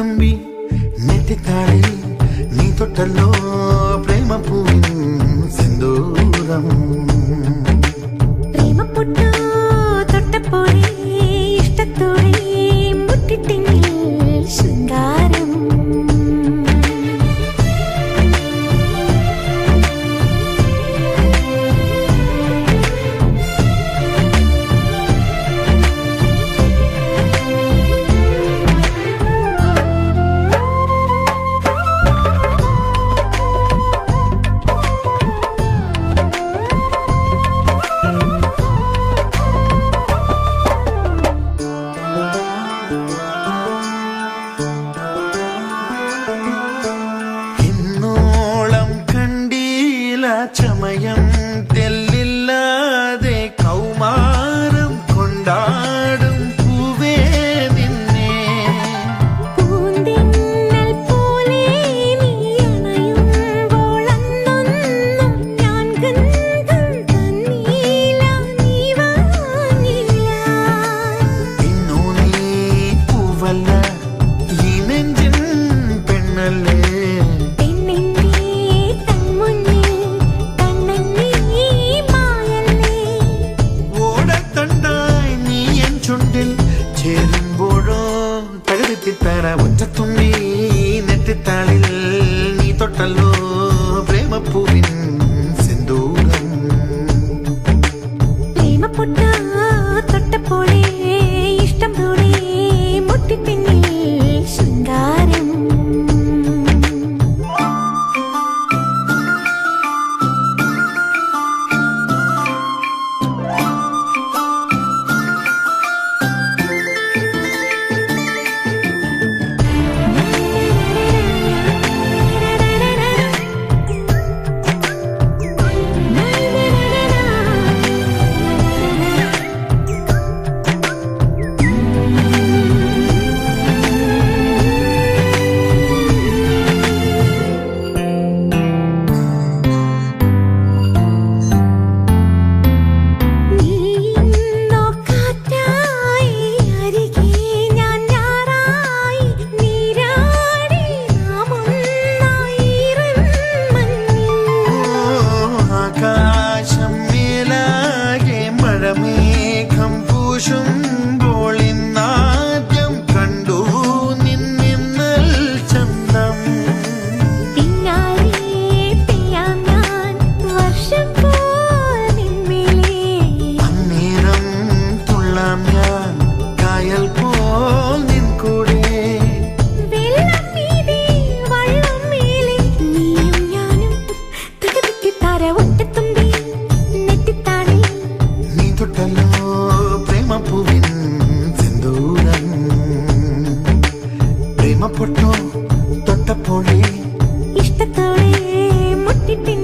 ഒറ്റത്തുമ്പി നെറ്റിത്താളിൽ നീ തൊട്ടല്ലോ പ്രേമപ്പൂവിൻ സിന്ദൂരം പ്രേമപ്പൊട്ടു തൊട്ടപ്പോഴേ ഇഷ്ടത്തോടെ മുട്ടിട്ടെങ്കിൽ ശൃംഗാരം ചമയം തെല്ലില്ലാതെ കൗമാരം കൊണ്ടാടും പൂവേ നിന്നെ പൂന്തിന്നൽ പോലെ നീ അണയുമ്പോൾ അന്നൊന്നും ഞാൻ ഗന്ധം തന്നീല നീ വാങ്ങില്ല ഇന്നു നീ പൂവല്ല ഈ നെഞ്ചിൻ പെണ്ണല്ലേ ചേരുമ്പോഴോ തകർത്തിത്തറ ഒറ്റത്തുമ്പി നെറ്റിത്താളിൽ നീ തൊട്ടല്ലോ പ്രേമപ്പൂവിൻ സിന്ദൂരം പ്രേമപ്പൊട്ട തൊട്ടപ്പോഴേ ഇഷ്ടം പോലെ മുട്ടിപ്പിന്നിൽ ശൃംഗാരം മേഘം പൂശുമ്പോൾ ഇന്നാദ്യം കണ്ടു നിന്നിന്നൽ ചന്തം പിന്നാലെ പെയ്യാം ഞാൻ വർഷം പോൽ നിന്മേലേ അന്നേരം തുള്ളാം ഞാൻ കായൽ പോൽ നിൻ കൂടെ വെള്ളം മീതെ വള്ളം മേലെ നീയും ഞാനും തകതിക്കിത്താര ഒറ്റത്തുമ്പി നെറ്റിത്താളിൽ നീ തൊട്ടല്ലോ പ്രേമപ്പൂവിൻ സിന്ദൂരം പ്രേമപ്പൊട്ടോ തൊട്ടപ്പോഴേ ഇഷ്ടത്തോടെ മുട്ടിപ്പിൻ